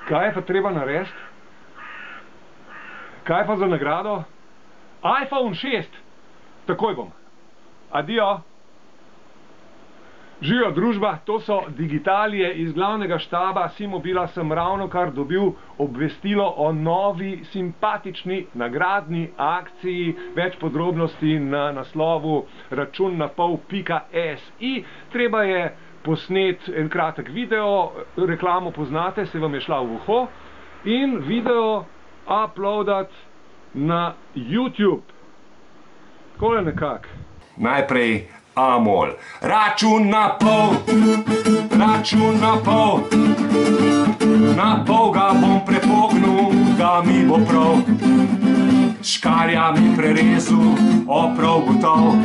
Kaj je pa treba narediti? Kaj pa za nagrado? iPhone 6. Takoj bom. Adijo. Živijo družba, to so digitalije iz glavnega štaba Simobila. Sem ravnokar dobil obvestilo o novi simpatični nagradni akciji. Več podrobnosti na naslovu računnapol.si. Treba je posnet en kratek video, reklamo poznate, se vam je šla v uho, in video uploadat na YouTube. Takole nekak. Najprej Amol. Račun na pol, na pol ga bom prepognil, da mi bo prav. Škarja mi prerezal, prav gotov,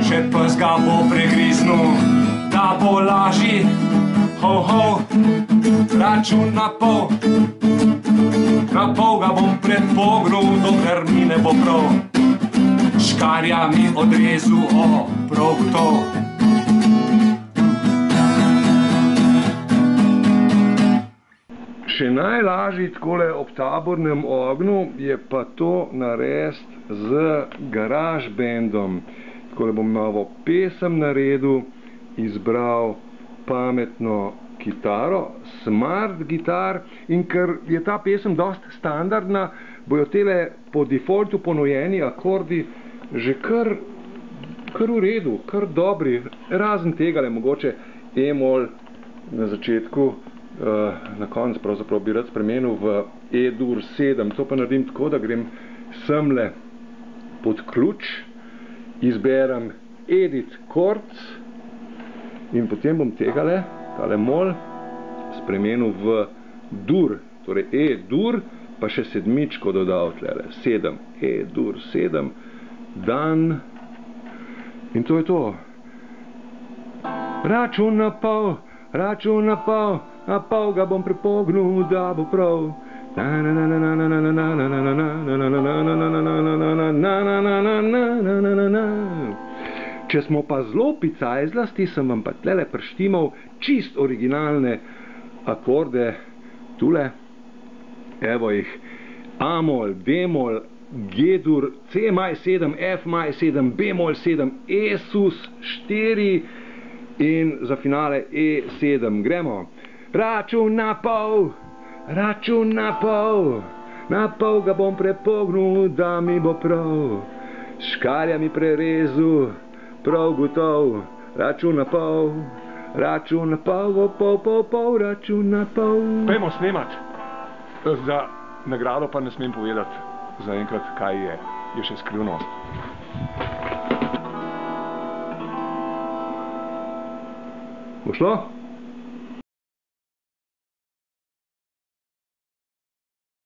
že pes ga bo pregriznil, da bo lažji. Ho, ho, račun na pol ga bom prepognil, dokler mi ne bo prav. Škarja mi odrezal, prav gotov. Še najlažji takole ob tabornem ognju je pa to narediti z GarageBandom. Takole bom novo pesem naredil, izbral pametno kitaro, Smart Guitar, in ker je ta pesem dosti standardna, bojo tele po defaultu ponujeni akordi že kar v redu, kar dobri, razen tegale mogoče E-mol na začetku, na koncu pravzaprav bi rad spremenil v E-dur 7. To pa naredim tako, da grem semle pod ključ, izberem Edit Chords in potem bom tale mol spremenil v dur, torej E-dur, pa še sedmičko dodal tlele, 7, E-dur 7, dan, in to je to. Račun na pol, na pol ga bom prepognil, da bo prav. Če smo pa zelo picajzlasti, sem vam pa tlele prištimal čist originalne akorde, tule, evo jih, A-mol, B-mol, G-dur, C-maj 7, F-maj 7, B-mol 7, E-sus 4 in za finale E7. Gremo. Račun na pol, na pol ga bom prepognil, da mi bo prav. Škarja mi prerezal, prav gotov, račun na pol, račun na pol. Pejmo snemat. Za nagrado pa ne smem povedati zaenkrat, kaj je. Je še skrivnost. Bo šlo?